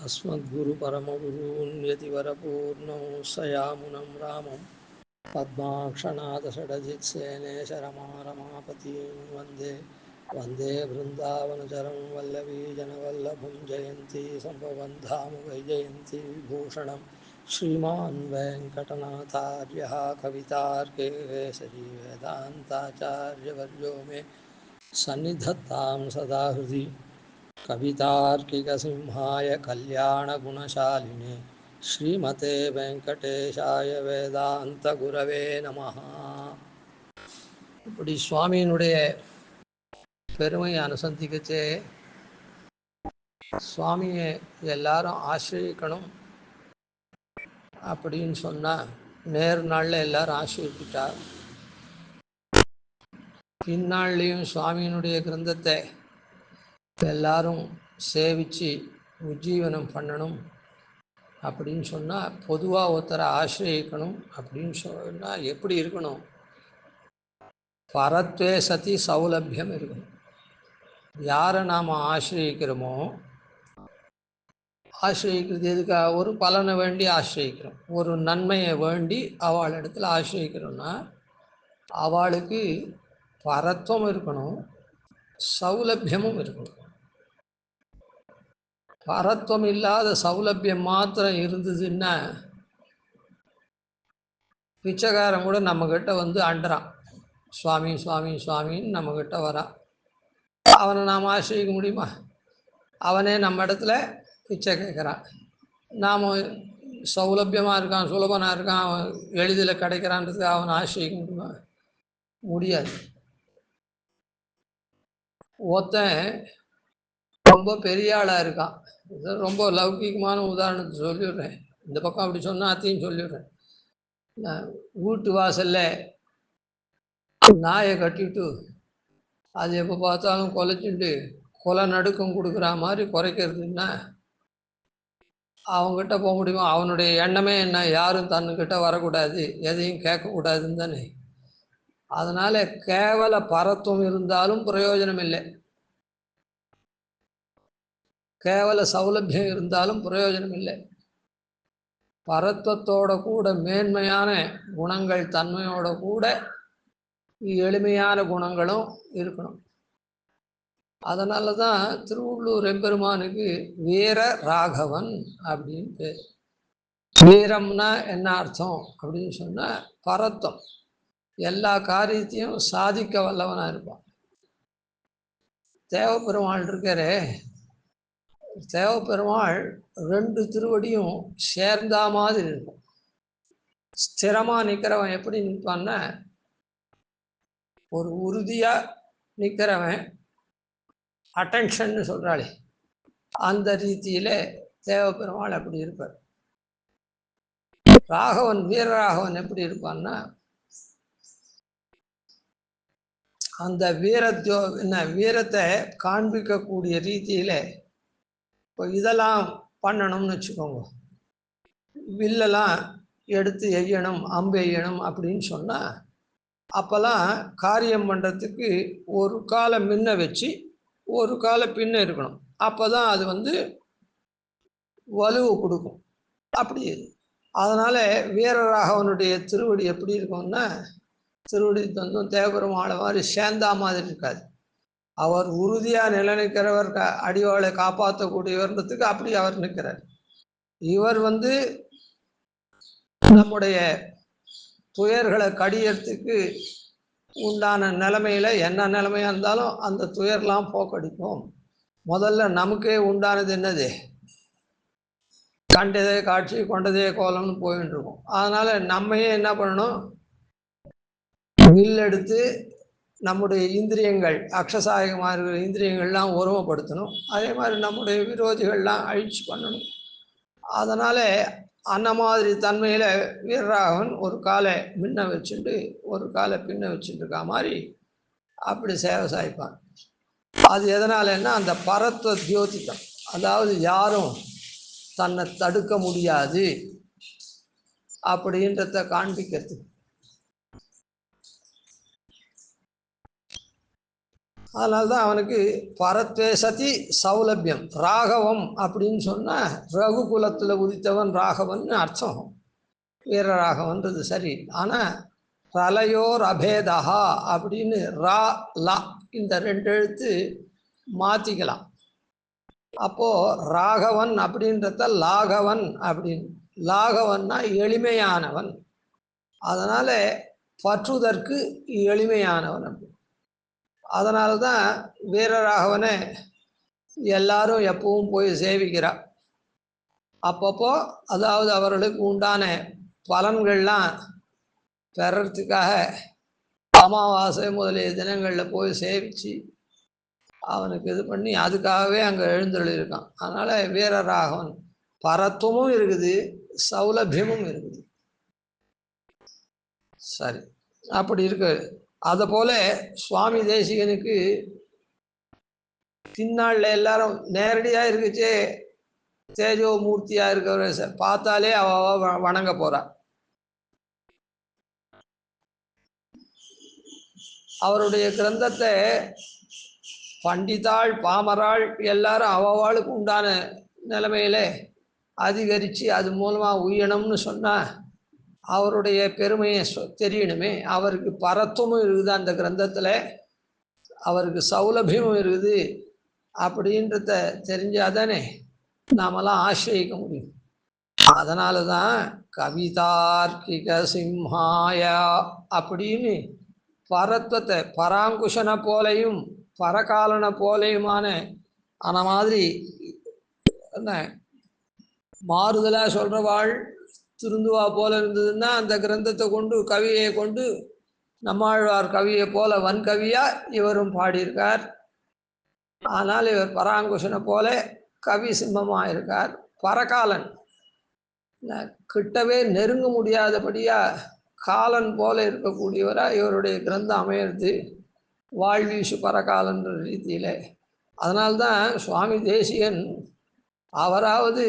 अस्मद्गुरुपरमगुरून् यतिवरपूर्णं सयामुनं रामं पद्माक्षनाथषडजित्सेनेशरमारमापतीं वन्दे वन्दे बृन्दावनचरं वल्लवीजनवल्लभं जयन्ती सम्भवं धाम वैजयन्ती विभूषणं श्रीमान् वेङ्कटनाथार्यः कवितार्केसरी वेदान्ताचार्यवर्यो मे सन्निधत्तां सदा हृदि कवितार्किकसिंहाय कल्याणगुणशालिने श्रीमते வெங்கடேஷாய வேதாந்த குரவே நமஹ. இப்படி சுவாமியினுடைய பெருமையை அனுசந்திக்கச்சே சுவாமியை எல்லாரும் ஆசிரியக்கணும் அப்படின்னு சொன்னால் நேர் நாளில் எல்லாரும் ஆசிரியக்கிட்டார். இந்நாள்லேயும் சுவாமியினுடைய கிரந்தத்தை எல்லாரும் சேவித்து உஜ்ஜீவனம் பண்ணணும் அப்படின்னு சொன்னால் பொதுவாக ஒருத்தரை ஆசிரியக்கணும் அப்படின்னு சொன்னால் எப்படி இருக்கணும்? பரத்வே சதி சௌலபியம் இருக்கணும். யாரை நாம் ஆசிரியக்கிறோமோ, ஆசிரியக்கிறது எதுக்காக? ஒரு பலனை வேண்டி ஆசிரியக்கிறோம், ஒரு நன்மையை வேண்டி அவள் இடத்துல ஆசிரியக்கிறோன்னா அவளுக்கு பரத்துவம் இருக்கணும், சௌலபியமும் இருக்கணும். பரத்துவம் இல்லாத சௌலபியம் மாத்திரம் இருந்ததுன்னா பிச்சைக்காரன் கூட நம்மக்கிட்ட வந்து அண்டுறான், சுவாமி சுவாமி சுவாமின்னு நம்மக்கிட்ட வரான். அவனை நாம் ஆசிரியிக்க முடியுமா? அவனே நம்ம இடத்துல பிச்சை கேட்குறான். நாம் சௌலபியமாக இருக்கான், சுலபனாக இருக்கான், அவன் எளிதில் கிடைக்கிறான்றதுக்கு அவனை ஆசிரியிக்க முடியுமா? முடியாது. ஒருத்தன் ரொம்ப பெரிய ஆளாக இருக்கான். ரொம்ப லௌகிகமான உதாரணத்தை சொல்லிடுறேன். இந்த பக்கம் அப்படி சொன்னால் அத்தையும் சொல்லிடுறேன். வீட்டு வாசலில் நாயை கட்டிட்டு அது எப்போ பார்த்தாலும் குலைச்சிட்டு கொலை நடுக்கம் கொடுக்குற மாதிரி குறைக்கிறதுன்னா அவங்ககிட்ட போக முடியுமா? அவனுடைய எண்ணமே என்ன? யாரும் தன்னுக்கிட்ட வரக்கூடாது, எதையும் கேட்கக்கூடாதுன்னு தானே. அதனால் கேவல பரத்துவம் இருந்தாலும் பிரயோஜனம் இல்லை, கேவல சௌலபியம் இருந்தாலும் பிரயோஜனம் இல்லை. பரத்துவத்தோட கூட மேன்மையான குணங்கள், தன்மையோட கூட எளிமையான குணங்களும் இருக்கணும். அதனால தான் திருவள்ளூர் எம்பெருமானுக்கு வீர ராகவன் அப்படின்னு பேர். வீரம்னா என்ன அர்த்தம் அப்படின்னு சொன்னால் பரத்துவம், எல்லா காரியத்தையும் சாதிக்க வல்லவனாக இருப்பான். தேவப்பெருமாள் இருக்காரே, தேவப்பெருமாள் ரெண்டு திருவடியும் சேர்ந்தா மாதிரி இருக்கும். ஸ்திரமாக நிற்கிறவன் எப்படி நிற்பான்னா, ஒரு உறுதியாக நிற்கிறவன், அட்டென்ஷன்னு சொல்கிறாளே அந்த ரீதியில் தேவப்பெருமாள் அப்படி இருப்பார். ராகவன், வீரராகவன் எப்படி இருப்பான்னா, அந்த வீரத்தை காண்பிக்கக்கூடிய ரீதியில் இப்போ இதெல்லாம் பண்ணணும்னு வச்சுக்கோங்க, வில்லெல்லாம் எடுத்து எய்யணும், அம்பு எய்யணும் அப்படின்னு சொன்னால் அப்போல்லாம் காரியம் பண்ணுறதுக்கு ஒரு காலை முன்ன வச்சு ஒரு காலை பின்ன இருக்கணும். அப்போ தான் அது வலுவு கொடுக்கும். அப்படி அதனால் வீரராகவனுடைய திருவடி எப்படி இருக்கும்னா, திருவடி தேவபெருமாளை மாதிரி சேர்ந்தா மாதிரி இருக்காது. அவர் உறுதியாக நிலைநிற்கிறவர், அடிவாளை காப்பாற்றக்கூடியவர்ன்றதுக்கு அப்படி அவர் நிற்கிறார். இவர் நம்முடைய துயர்களை கடியறதுக்கு உண்டான நிலைமையில் என்ன நிலைமையாக இருந்தாலும் அந்த துயர்லாம் போக்கடிக்கும். முதல்ல நமக்கே உண்டானது என்னது? கண்டதே காட்சி கொண்டதே கோலம்னு போயின்னு இருக்கும். அதனால் நம்மையே என்ன பண்ணணும்? வில் எடுத்து நம்முடைய இந்திரியங்கள், அக்ஷசாயகமாக இருக்கிற இந்திரியங்கள்லாம் ஒருமைப்படுத்தணும். அதே மாதிரி நம்முடைய விரோதிகள்லாம் அழிச்சு பண்ணணும். அதனால் அந்த மாதிரி தன்மையில் வீரராகவன் ஒரு காலை முன்ன வச்சுட்டு ஒரு காலை பின்ன வச்சுட்டு இருக்கா மாதிரி அப்படி சேவை சாய்ப்பான். அது எதனாலன்னா அந்த பரத்துவ தியோதிக்கம், அதாவது யாரும் தன்னை தடுக்க முடியாது அப்படின்றத காண்பிக்கிறது. அதனால்தான் அவனுக்கு பரத்வே சதி சௌலபியம். ராகவம் அப்படின்னு சொன்னால் ரகுகுலத்தில் உதித்தவன் ராகவன் அர்த்தம், வீரராகவன்றது சரி. ஆனால் ரலையோர் அபேதா அப்படின்னு ரா லா இந்த 2 எழுத்து மாற்றிக்கலாம். அப்போது ராகவன் அப்படின்றத லாகவன் அப்படின்னு, லாகவன்னா எளிமையானவன், அதனால் பற்றுதற்கு எளிமையானவன் அப்படி. அதனால தான் வீரராகவனை எல்லாரும் எப்பவும் போய் சேவிக்கிறார். அப்பப்போ அதாவது அவர்களுக்கு உண்டான பலன்கள்லாம் பெறறதுக்காக அமாவாசை முதலிய தினங்களில் போய் சேவித்து அவனுக்கு இது பண்ணி அதுக்காகவே அங்கே எழுந்தருளியிருக்கான். அதனால் வீரராகவன் பரத்துவமும் இருக்குது, சௌலபியமும் இருக்குது. சரி, அப்படி இருக்கு. அதை போல சுவாமி தேசிகனுக்கு பின்னாளில் எல்லாரும் நேரடியாக இருக்குச்சே தேஜோ மூர்த்தியாக இருக்கிற பார்த்தாலே அவ வணங்க போறா. அவருடைய கிரந்தத்தை பண்டிதாள் பாமராள் எல்லாரும் அவளுக்கு உண்டான நிலைமையில அதிகரித்து அது மூலமாக உயணும்னு சொன்னால் அவருடைய பெருமையை தெரியணுமே. அவருக்கு பரத்துவமும் இருக்குது அந்த கிரந்தத்தில், அவருக்கு சௌலபியமும் இருக்குது. அப்படின்றத தெரிஞ்சாதானே நாமெல்லாம் ஆசிரியிக்க முடியும். அதனால தான் கவிதார்க்கிக சிம்ஹாயா அப்படின்னு பரத்வத்தை பராங்குஷனை போலையும் பரகாலனை போலையுமான அந்த மாதிரி என்ன மாறுதலாக சொல்கிறவாள் திருந்துவா போல இருந்ததுன்னா அந்த கிரந்தத்தை கொண்டு கவியை கொண்டு நம்மாழ்வார் கவியை போல வன்கவியா இவரும் பாடியிருக்கார். ஆனால் இவர் பராங்குஷனை போல கவி சிம்மமாக இருக்கார். பரகாலன் கிட்டவே நெருங்க முடியாதபடியா காலன் போல இருக்கக்கூடியவராக இவருடைய கிரந்தம் அமையிறது, வாழ்வீசு பரகாலன்ற ரீதியில். அதனால்தான் சுவாமி தேசிகன் அவராவது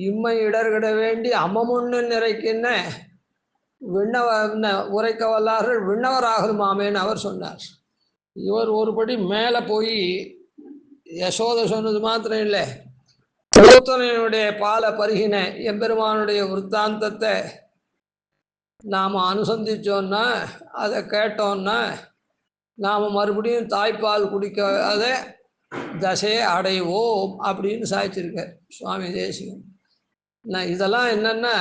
இம்மை இடர்கிட வேண்டி அம்மமுன்னு நிறைக்கின்ன விண்ணவ உரைக்க வல்லார்கள் விண்ணவராகலுமாமேன்னு அவர் சொன்னார். இவர் ஒருபடி மேலே போய் யசோதை சொன்னது மாத்திரம் இல்லை, பூத்தனையுடைய பால பருகின எம்பெருமானுடைய விற்த்தாந்தத்தை நாம் அனுசந்திச்சோன்னா அதை கேட்டோன்னா நாம் மறுபடியும் தாய்ப்பால் குடிக்காத தசையை அடைவோம் அப்படின்னு சாய்ச்சிருக்கார் சுவாமி தேசிகன். நான் இதெல்லாம் என்னென்னா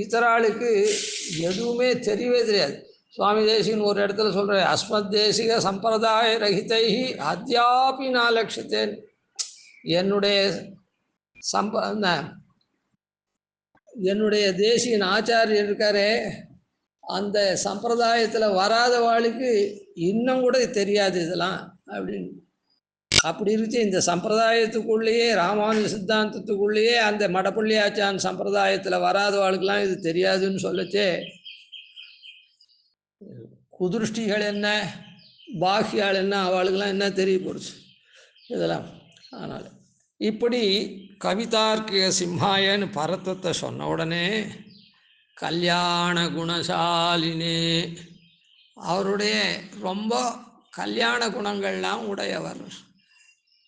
இத்தராளுக்கு எதுவுமே தெரியவே தெரியாது. சுவாமி தேசிகன் ஒரு இடத்துல சொல்கிறார், அஸ்மத் தேசிக சம்பிரதாய ரகிதை அத்தியாபி நான் லட்சத்தேன். என்னுடைய என்னுடைய தேசியன் ஆச்சாரியர் இருக்காரே அந்த சம்பிரதாயத்தில் வராத வாளுக்கு இன்னும் கூட தெரியாது இதெல்லாம் அப்படின்னு. அப்படி இருக்கு இந்த சம்பிரதாயத்துக்குள்ளேயே ராமானுஜ சித்தாந்தத்துக்குள்ளேயே அந்த மடப்பள்ளியாச்சான் சம்பிரதாயத்தில் வராத வாழ்க்கெல்லாம் இது தெரியாதுன்னு சொல்லச்சே குதிருஷ்டிகள் என்ன பாக்கியால் என்ன அவளுக்கெல்லாம் என்ன தெரிய போடுச்சு இதெல்லாம். அதனால் இப்படி கவிதார்க்கிக சிம்ஹாயன்னு பரத்தத்தை சொன்ன உடனே கல்யாண குணசாலினே, அவருடைய ரொம்ப கல்யாண குணங்கள்லாம் உடையவர்,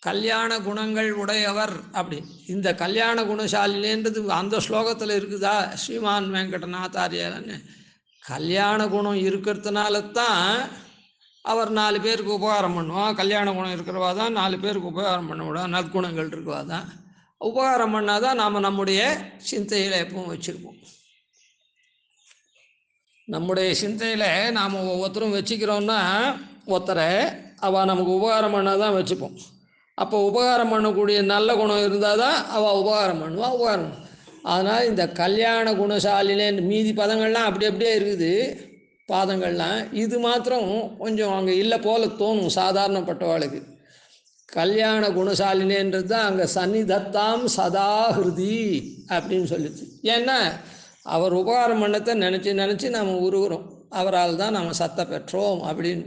கல்யாண குணங்கள் உடையவர் அப்படி. இந்த கல்யாண குணசாலினேன்றது அந்த ஸ்லோகத்தில் இருக்குதா ஸ்ரீமான் வெங்கடநாத்தாரியாரன்னு? கல்யாண குணம் இருக்கிறதுனால தான் அவர் 4 பேருக்கு உபகாரம் பண்ணுவான். கல்யாண குணம் இருக்கிறவா தான் 4 பேருக்கு உபகாரம் பண்ண விடும். நற்குணங்கள் இருக்கவா தான் உபகாரம் பண்ணால் தான் நாம் நம்முடைய சிந்தையில் எப்பவும் வச்சுருப்போம். நம்முடைய சிந்தையில் நாம் ஒவ்வொருத்தரும் வச்சுக்கிறோன்னா ஒருத்தரை அவள் நமக்கு உபகாரம் பண்ணால் தான் வச்சுப்போம். அப்போ உபகாரம் பண்ணக்கூடிய நல்ல குணம் இருந்தால் தான் அவள் உபகாரம் பண்ணுவாள், உபகாரம். அதனால் இந்த கல்யாண குணசாலினே மீதி பதங்கள்லாம் அப்படி அப்படியே இருக்குது பாதங்கள்லாம். இது மாத்திரம் கொஞ்சம் அங்கே இல்லை போல தோணும் சாதாரணப்பட்டவாளுக்கு. கல்யாண குணசாலினேன்றது தான் அங்கே சன்னிதத்தாம் சதா ஹிருதி அப்படின்னு சொல்லிச்சு. ஏன்னா அவர் உபகாரம் பண்ணத்தை நினச்சி நம்ம உருகிறோம், அவரால் தான் நம்ம சத்தை பெற்றோம் அப்படின்னு.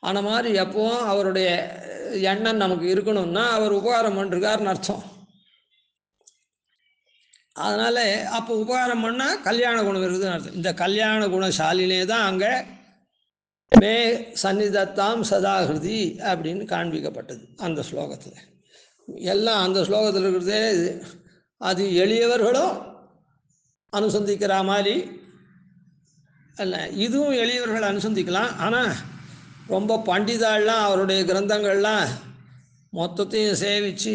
அந்த மாதிரி எப்பவும் அவருடைய எண்ணம் நமக்கு இருக்கணும்னா அவர் உபகாரம் பண்ணிருக்காருன்னு அர்த்தம். அதனால் அப்போ உபகாரம் பண்ணால் கல்யாண குணம் இருக்குதுன்னு அர்த்தம். இந்த கல்யாண குணசாலினே தான் அங்கே மே சந்நிதத்தாம் சதாகிருதி அப்படின்னு காண்பிக்கப்பட்டது அந்த ஸ்லோகத்தில். எல்லாம் அந்த ஸ்லோகத்தில் இருக்கிறதே அது எளியவர்களும் அனுசந்திக்கிற மாதிரி அல்ல, இதுவும் எளியவர்கள் அனுசந்திக்கலாம். ஆனால் ரொம்ப பண்டிதாள்லாம் அவருடைய கிரந்தங்கள்லாம் மொத்தத்தையும் சேவித்து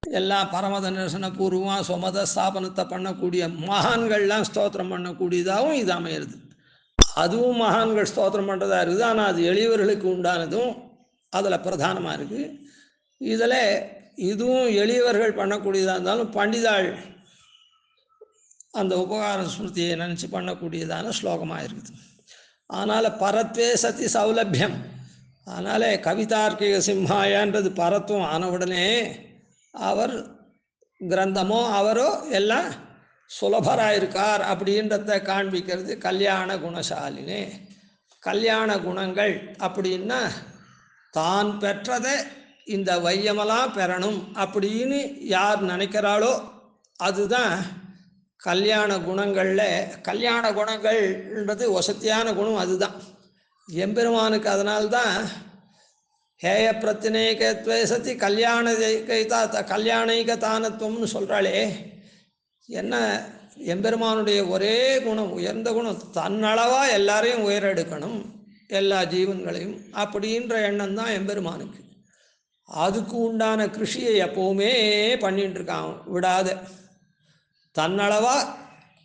எல்லாம் பரமத நிரசன பூர்வமாக சொமத ஸ்தாபனத்தை பண்ணக்கூடிய மகான்கள்லாம் ஸ்தோத்திரம் பண்ணக்கூடியதாகவும் இது அமையிறது. அதுவும் மகான்கள் ஸ்தோத்திரம் பண்ணுறதா இருக்குது. ஆனால் அது எளியவர்களுக்கு உண்டானதும் அதில் பிரதானமாக இருக்குது. இதில் இதுவும் எளியவர்கள் பண்ணக்கூடியதாக இருந்தாலும் பண்டிதாள் அந்த உபகார ஸ்மிருதியை நினச்சி பண்ணக்கூடியதான ஸ்லோகமாக இருக்குது. அதனால் பரத்வே சதி சௌலபியம். அதனால் கவிதார்க்கிக சிம்ஹாயன்றது பரத்துவம் ஆனவுடனே அவர் கிரந்தமோ அவரோ எல்லாம் சுலபராக இருக்கார் அப்படின்றத காண்பிக்கிறது கல்யாண குணசாலினே. கல்யாண குணங்கள் அப்படின்னா தான் பெற்றதை இந்த வையமெல்லாம் பெறணும் அப்படின்னு யார் நினைக்கிறாளோ அதுதான் கல்யாண குணங்களில். கல்யாண குணங்கள்ன்றது வசத்தியான குணம். அதுதான் எம்பெருமானுக்கு. அதனால்தான் ஹேய பிரத்தினேகத்வே சதி கல்யாணைக தானத்துவம்னு சொல்கிறாளே. என்ன எம்பெருமானுடைய ஒரே குணம், உயர்ந்த குணம், தன்னளவாக எல்லாரையும் உயரெடுக்கணும், எல்லா ஜீவன்களையும் அப்படின்ற எண்ணம் தான் எம்பெருமானுக்கு. அதுக்கு உண்டான கிருஷியை எப்போவுமே பண்ணிட்டு இருக்கான் விடாத. தன்னளவாக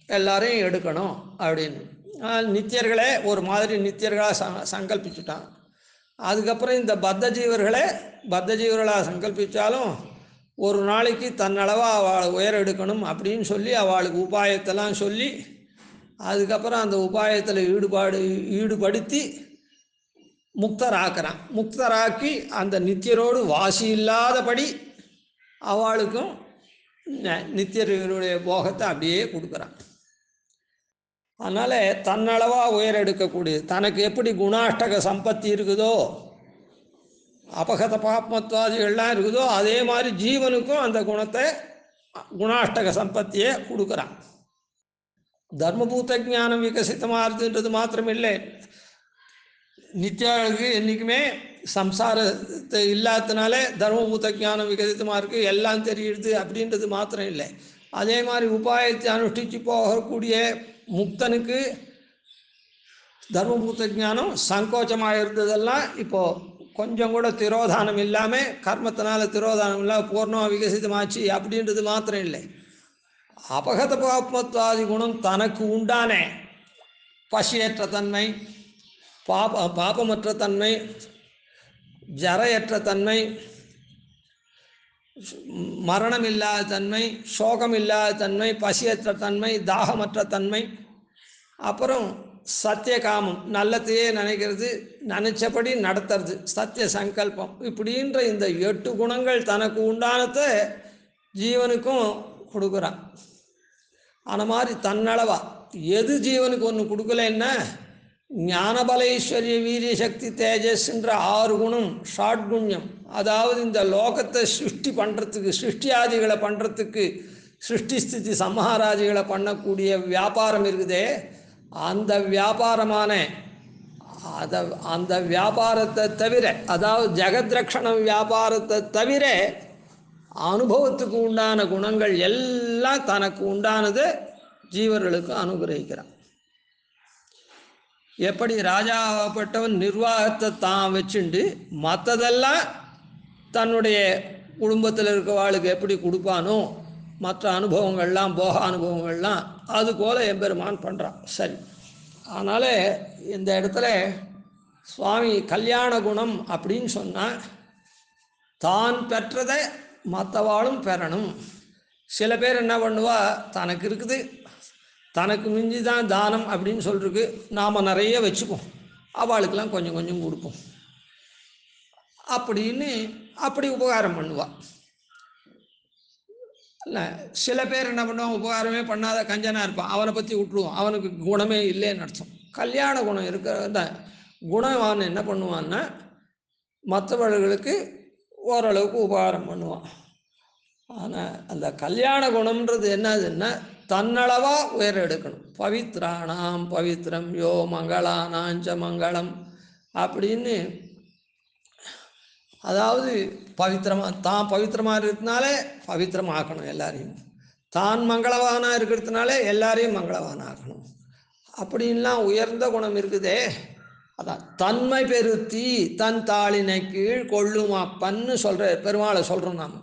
எல்லாரையும் எடுக்கணும் அப்படின்னு நித்தியர்களே ஒரு மாதிரி நித்தியர்களாக சங்கல்பிச்சுட்டான். அதுக்கப்புறம் இந்த பத்த ஜீவர்களாக சங்கல்பித்தாலும் ஒரு நாளைக்கு தன்னளவாக அவளை உயர எடுக்கணும் அப்படின்னு சொல்லி அவளுக்கு உபாயத்தெல்லாம் சொல்லி அதுக்கப்புறம் அந்த உபாயத்தில் ஈடுபடுத்தி முக்தராக்கிறான். முக்தராக்கி அந்த நித்தியரோடு வாசி இல்லாதபடி அவளுக்கும் நித்தியர்களுடைய போகத்தை அப்படியே கொடுக்குறான். அதனால் தன்னளவாக உயர எடுக்கக்கூடியது. தனக்கு எப்படி குணாஷ்டக சம்பத்தி இருக்குதோ, அபகத பாப்மத்வாதிகள்லாம் இருக்குதோ, அதே மாதிரி ஜீவனுக்கும் அந்த குணத்தை குணாஷ்டக சம்பத்தியை கொடுக்குறான். தர்மபூத ஞானம் விகசித்தமாகுதுன்றது மாத்திரமில்லை, நித்தியாளுக்கு என்றைக்குமே சம்சாரத்தை இல்லாததுனால தர்மபூத ஞானம் விகசித்தமாக இருக்குது, எல்லாம் தெரியுது அப்படின்றது மாத்திரம் இல்லை. அதே மாதிரி உபாயத்தை அனுஷ்டித்து போகக்கூடிய முக்தனுக்கு தர்மபூத ஞானம் சங்கோச்சமாக இருந்ததெல்லாம் இப்போது கொஞ்சம் கூட திரோதானம் இல்லாமல், கர்மத்தினால திரோதானம் இல்லாமல் பூர்ணமாக விகசிதமாச்சு அப்படின்றது மாத்திரம் இல்லை. அபகத பாப்மத்வாதி குணம் தனக்கு உண்டான பசியற்ற தன்மை, பாபமற்ற தன்மை, ஜரையற்ற தன்மை, மரணம் இல்லாத தன்மை, சோகம் இல்லாத தன்மை, பசியற்ற தன்மை, தாகமற்ற தன்மை, அப்புறம் சத்திய காமம், நல்லத்தையே நினைக்கிறது, நினைச்சபடி நடத்துறது, சத்திய சங்கல்பம், இப்படின்ற இந்த 8 குணங்கள் தனக்கு உண்டானதை ஜீவனுக்கும் கொடுக்குறான். அந்த மாதிரி தன்னளவா எது ஜீவனுக்கு ஒன்று கொடுக்கலன்னா ஞானபல ஐஸ்வர்ய வீரிய சக்தி தேஜஸ்ன்ற 6 குணம் ஷாட்குண்யம். அதாவது இந்த லோகத்தை சிருஷ்டி பண்ணுறதுக்கு, சிருஷ்டியாதிகளை பண்ணுறதுக்கு, சிருஷ்டி ஸ்திதி சம்ஹாராதிகளை பண்ணக்கூடிய வியாபாரம் இருக்குதே, அந்த வியாபாரமான அந்த வியாபாரத்தை தவிர, அதாவது ஜெகத்ரக்ஷணம் வியாபாரத்தை தவிர அனுபவத்துக்கு உண்டான குணங்கள் எல்லாம் தனக்கு உண்டானது ஜீவர்களுக்கு அனுகிரகிக்கிறான். எப்படி ராஜாப்பட்டவன் நிர்வாகத்தை தான் வச்சுண்டு மற்றதெல்லாம் தன்னுடைய குடும்பத்தில் இருக்கவாளுக்கு எப்படி கொடுப்பானோ, மற்ற அனுபவங்கள்லாம் போக அனுபவங்கள்லாம் அதுபோல் எம்பெருமான் பண்ணுறான். சரி, அதனால் இந்த இடத்துல சுவாமி கல்யாண குணம் அப்படின்னு சொன்னால் தான் பெற்றதை மற்றவாளும் பெறணும். சில பேர் என்ன பண்ணுவா, தனக்கு இருக்குது, தனக்கு மிஞ்சி தான் தானம் அப்படின்னு சொல்லிருக்கு, நாம் நிறைய வச்சுப்போம், அவளுக்கெல்லாம் கொஞ்சம் கொஞ்சம் கொடுப்போம் அப்படின்னு அப்படி உபகாரம் பண்ணுவாள். இல்லை, சில பேர் என்ன பண்ணுவான், உபகாரமே பண்ணாத கஞ்சனாக இருப்பான், அவனை பற்றி விட்டுருவான், அவனுக்கு குணமே இல்லைன்னு அர்த்தம். கல்யாண குணம் இருக்கிற குணவான் என்ன பண்ணுவான்னா மற்றவர்களுக்கு ஓரளவுக்கு உபகாரம் பண்ணுவான். ஆனால் அந்த கல்யாண குணம்ன்றது என்னதுன்னா தன்னளவா உயர எடுக்கணும். பவித்ராணாம் பவித்ரம் யோ மங்களானாஞ்ச மங்களம் அப்படின்னு. அதாவது தான் பவித்திரமாக இருக்கிறதுனால பவித்திரமாக்கணும் எல்லாரையும், தான் மங்களவானாக இருக்கிறதுனால எல்லாரையும் மங்களவானாக ஆக்கணும். அப்படின்லாம் உயர்ந்த குணம் இருக்குதே. அதான் தன்மை பெருத்தி தன் தாளினை கீழ் கொள்ளும் அப்பன்னு சொல்கிற பெருமாளை சொல்கிறோம் நாம்,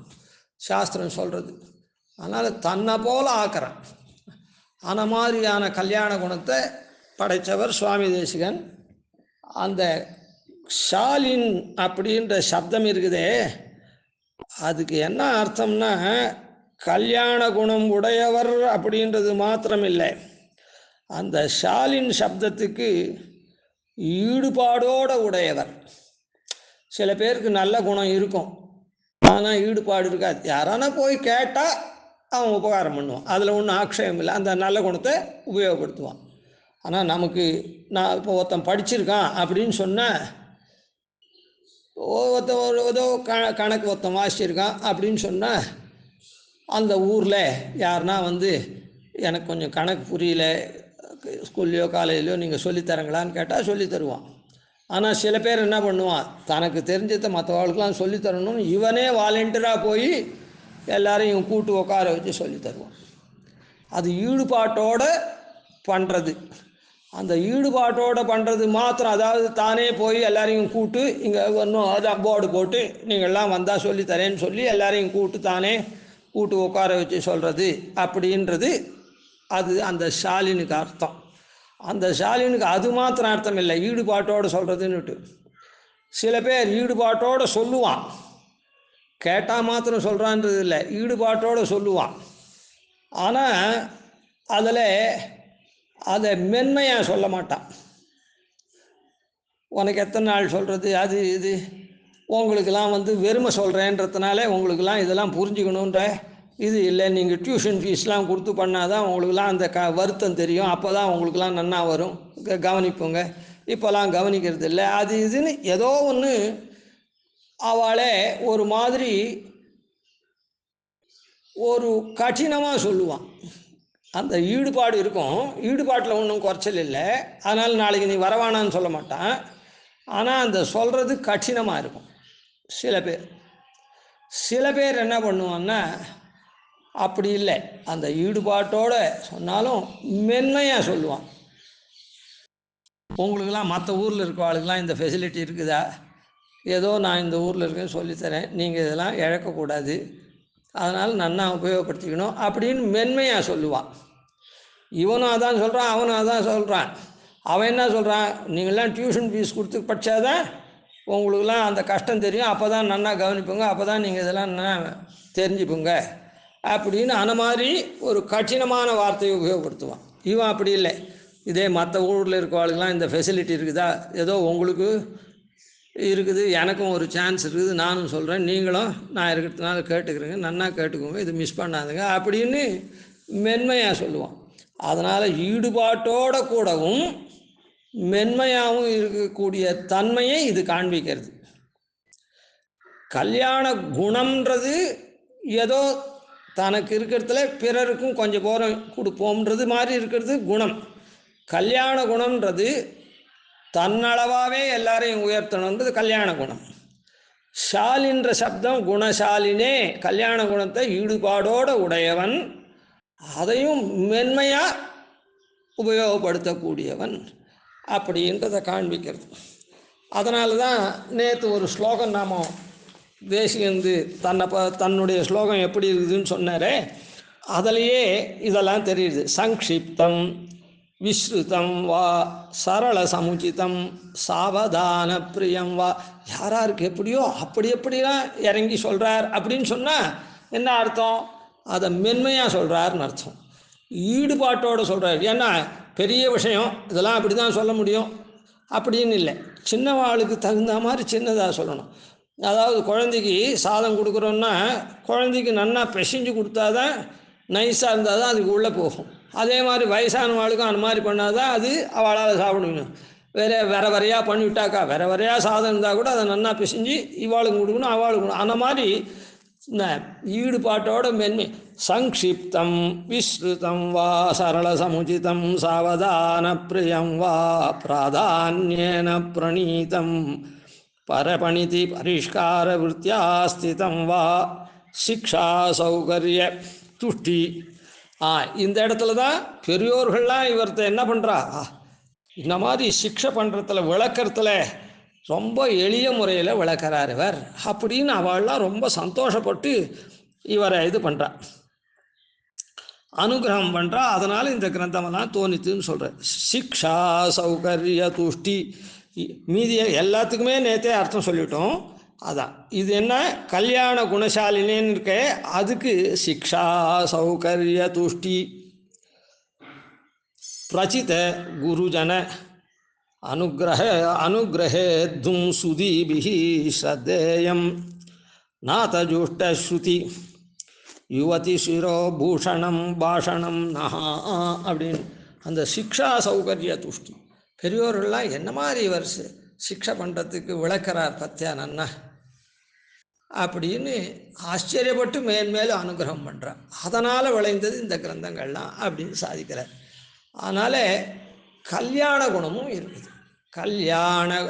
சாஸ்திரம் சொல்கிறது. அதனால் தன்னை போல் ஆக்கிறேன். அந்த மாதிரியான கல்யாண குணத்தை படைத்தவர் சுவாமி தேசிகன். அந்த ஷாலின் அப்படின்ற சப்தம் இருக்குதே, அதுக்கு என்ன அர்த்தம்னா கல்யாண குணம் உடையவர் அப்படின்றது மாத்திரம் இல்லை. அந்த ஷாலின் சப்தத்துக்கு ஈடுபாடோடு உடையவர். சில பேருக்கு நல்ல குணம் இருக்கும், ஆனால் ஈடுபாடு இருக்காது. யாரானா போய் கேட்டால் அவன் உபகாரம் பண்ணுவான், அதில் ஒன்றும் ஆக்ஷேபம் இல்லை, அந்த நல்ல குணத்தை உபயோகப்படுத்துவான். ஆனால் நமக்கு நான் இப்போ ஒருத்தன் படிச்சிருக்கான் அப்படின்னு சொன்னால், ஏதோ கணக்கு ஒருத்தன் வாசிச்சிருக்கான் அப்படின்னு சொன்னால், அந்த ஊரில் யாருன்னா வந்து எனக்கு கொஞ்சம் கணக்கு புரியல, ஸ்கூல்லையோ காலேஜ்லையோ நீங்கள் சொல்லித்தரங்களான்னு கேட்டால் சொல்லி தருவான். ஆனால் சில பேர் என்ன பண்ணுவான், தனக்கு தெரிஞ்சதை மற்றவர்களுக்கெல்லாம் சொல்லித்தரணும்னு இவனே வாலண்டியராக போய் எல்லாரையும் கூட்டு உட்கார வச்சு சொல்லி தருவான். அது ஈடுபாட்டோடு பண்ணுறது. அந்த ஈடுபாட்டோடு பண்ணுறது மாத்திரம், அதாவது தானே போய் எல்லாரையும் கூட்டு இங்கே ஒன்றும் அதான் போர்டு போட்டு நீங்கள்லாம் வந்தால் சொல்லித்தரேன்னு சொல்லி எல்லாரையும் தானே கூட்டு உட்கார வச்சு சொல்கிறது அப்படின்றது அது அந்த ஷாலினுக்கு அர்த்தம். அந்த ஷாலினுக்கு அது மாத்திரம் அர்த்தம் இல்லை, ஈடுபாட்டோடு சொல்கிறதுன்னுட்டு. சில பேர் ஈடுபாட்டோடு சொல்லுவான், கேட்டால் மாத்திரம் சொல்கிறான்றது இல்லை, ஈடுபாட்டோடு சொல்லுவான். ஆனால் அதில் அதை மென்மையாக சொல்ல மாட்டான். உனக்கு எத்தனை நாள் சொல்கிறது, அது இது உங்களுக்கெல்லாம் வந்து வெறுமை சொல்கிறேன்றதுனால உங்களுக்கெல்லாம் இதெல்லாம் புரிஞ்சுக்கணுன்ற இது இல்லை. நீங்கள் டியூஷன் ஃபீஸ்லாம் கொடுத்து பண்ணாதான் உங்களுக்கெல்லாம் அந்த வருத்தம் தெரியும், அப்போ தான் உங்களுக்கெல்லாம் நன்னா வரும், கவனிப்போங்க. இப்போல்லாம் கவனிக்கிறது இல்லை, அது இதுன்னு ஏதோ ஒன்று அவளை ஒரு மாதிரி ஒரு கடினமாக சொல்லுவான். அந்த ஈடுபாடு இருக்கும், ஈடுபாட்டில் ஒன்றும் குறைச்சல் இல்லை, அதனால் நாளைக்கு நீ வரவானான்னு சொல்ல மாட்டான். ஆனால் அந்த சொல்கிறது கடினமாக இருக்கும். சில பேர் என்ன பண்ணுவான்னா அப்படி இல்லை, அந்த ஈடுபாட்டோடு சொன்னாலும் மென்மையாக சொல்லுவான். உங்களுக்கெல்லாம் மற்ற ஊரில் இருக்க ஆளுக்கெல்லாம் இந்த ஃபெசிலிட்டி இருக்குதா, ஏதோ நான் இந்த ஊரில் இருக்கேன் சொல்லித்தரேன், நீங்கள் இதெல்லாம் இழக்கக்கூடாது, அதனால் நன்னா உபயோகப்படுத்திக்கணும் அப்படின்னு மென்மையாக சொல்லுவான். இவனும் அதான் சொல்கிறான், அவனும் அதான் சொல்கிறான். அவன் என்ன சொல்கிறான், நீங்கள்லாம் டியூஷன் ஃபீஸ் கொடுத்து படித்தாதான் உங்களுக்கெல்லாம் அந்த கஷ்டம் தெரியும், அப்போ தான் நன்னா கவனிப்போங்க, அப்போ தான் நீங்கள் இதெல்லாம் தெரிஞ்சுப்போங்க அப்படின்னு அந்த மாதிரி ஒரு கடினமான வார்த்தையை உபயோகப்படுத்துவான். இவன் அப்படி இல்லை, இதே மற்ற ஊரில் இருக்கவாளுக்கெல்லாம் இந்த ஃபெசிலிட்டி இருக்குதா, ஏதோ உங்களுக்கு இருக்குது, எனக்கும் ஒரு சான்ஸ் இருக்குது, நானும் சொல்கிறேன், நீங்களும் நான் இருக்கிறதுனால கேட்டுக்கிறேங்க, நன்னா கேட்டுக்கோங்க, இது மிஸ் பண்ணாதுங்க அப்படின்னு மென்மையாக சொல்லுவான். அதனால் ஈடுபாட்டோடு கூடவும் மென்மையாகவும் இருக்கக்கூடிய தன்மையை இது காண்பிக்கிறது. கல்யாண குணம்ன்றது ஏதோ தனக்கு இருக்கிறதுல பிறருக்கும் கொஞ்சம் போகிற கொடுப்போம்ன்றது மாதிரி இருக்கிறது குணம். கல்யாண குணம்ன்றது தன்னளவாகவே எல்லாரையும் உயர்த்தணுன்றது கல்யாண குணம். ஷாலின்ற சப்தம் குணசாலினே, கல்யாண குணத்தை ஈடுபாடோடு உடையவன், அதையும் மென்மையாக உபயோகப்படுத்தக்கூடியவன் அப்படின்றத காண்பிக்கிறது. அதனால தான் நேற்று ஒரு ஸ்லோகம் நாம் தேசிகந்து தன்னுடைய ஸ்லோகம் எப்படி இருக்குதுன்னு சொன்னாரே, அதிலேயே இதெல்லாம் தெரியுது. சங்கிப்தம் விஸ்ருதம் வா சரள சமுச்சிதம் சாவதான பிரியம் வா. யாராருக்கு எப்படியோ அப்படி எப்படிலாம் இறங்கி சொல்கிறார் அப்படின்னு சொன்னால் என்ன அர்த்தம், அதை மென்மையாக சொல்கிறாருன்னு அர்த்தம். ஈடுபாட்டோடு சொல்கிறார். ஏன்னா பெரிய விஷயம் இதெல்லாம் அப்படி தான் சொல்ல முடியும் அப்படின்னு இல்லை, சின்னவாளுக்கு தகுந்த மாதிரி சின்னதாக சொல்லணும். அதாவது குழந்தைக்கு சாதம் கொடுக்குறோன்னா குழந்தைக்கு நன்னா பிசைஞ்சு கொடுத்தா தான், நைஸாக இருந்தால் தான் அதுக்கு உள்ளே போகும். அதே மாதிரி வயசானவாளுக்கும் அந்த மாதிரி பண்ணால் தான் அது அவளால் சாப்பிடணும். வேறு வரையாக பண்ணிவிட்டாக்கா, வேறு வரையாக சாதம் இருந்தால் கூட அதை நன்னா பிசைஞ்சு இவாளுக்கு கொடுக்கணும் அவளுக்கு கொடுக்கணும். அந்த மாதிரி ஈடுபாட்டோட மென்மை. சங்கிப்தம் விஸ்ருதம் வா சரள சமுச்சிதம் சாவதான பிரியம் வா பிராதான்யேன பிரணீதம் பரபணிதி பரிஷ்கார விருத்தியாஸ்திதம் வா சிக்ஷா சௌகரிய துஷ்டி. இந்த இடத்துல தான் பெரியோர்கள்லாம் இவர்கிட்ட என்ன பண்ணுறா, இந்த மாதிரி சிக்ஷை பண்ணுறதுல விளக்கறதுல ரொம்ப எளிய முறையில் விளக்கிறார் இவர் அப்படின்னு அவள்லாம் ரொம்ப சந்தோஷப்பட்டு இவரை இது பண்ணுறா, அனுகிரகம் பண்ணுறா. அதனால் இந்த கிரந்தமெல்லாம் தோணித்துன்னு சொல்கிறேன். சிக்ஷா சௌகரிய துஷ்டி. மீதிய எல்லாத்துக்குமே நேற்றே அர்த்தம் சொல்லிட்டோம். அதான் இது என்ன கல்யாண குணசாலினேன்னு இருக்கே, அதுக்கு சிக்ஷா சௌகரிய துஷ்டி. பிரச்சித குருஜன அனுகிரகேத்தும் சுதீபிஹி ஸ்ரத்தேயம் நாதஜுஷ்டஸ்ருதி யுவதி சிரோ பூஷணம் பாஷணம் நஹா அப்படின்னு அந்த சிக்ஷா சௌகரிய துஷ்டி. பெரியோர்கள்லாம் என்ன மாதிரி இவர் சிக்ஷை பண்ணுறதுக்கு விளக்கிறார் பத்தியா நன்னா அப்படின்னு ஆச்சரியப்பட்டு மேன்மேலும் அனுகிரகம் பண்ணுறார். அதனால் விளைந்தது இந்த கிரந்தங்கள்லாம் அப்படின்னு சாதிக்கிறார். அதனால் கல்யாண குணமும் இருக்குது.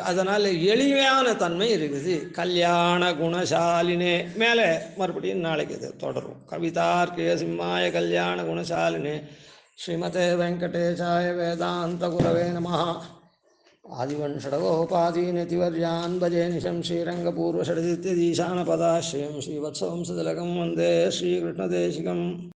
அதனால் எளிமையான தன்மை இருக்குது. கல்யாண குணசாலினே மேலே மறுபடியும் நாளைக்கு இது தொடரும். கவிதார்க்கிய சிம்மாய கல்யாண குணசாலினே ஸ்ரீமதே வெங்கடேசாய வேதாந்த குரவே நமஹ. ஆதிவன்ஷடகோபாதீனதிவர்யான் பஜே நிஷம் ஸ்ரீரங்கபூர்வஷடதித்யதீசானபதாஸ்ரயம் ஸ்ரீவத்சவம்சதிலகம் வந்தே ஸ்ரீகிருஷ்ணதேசிகம்.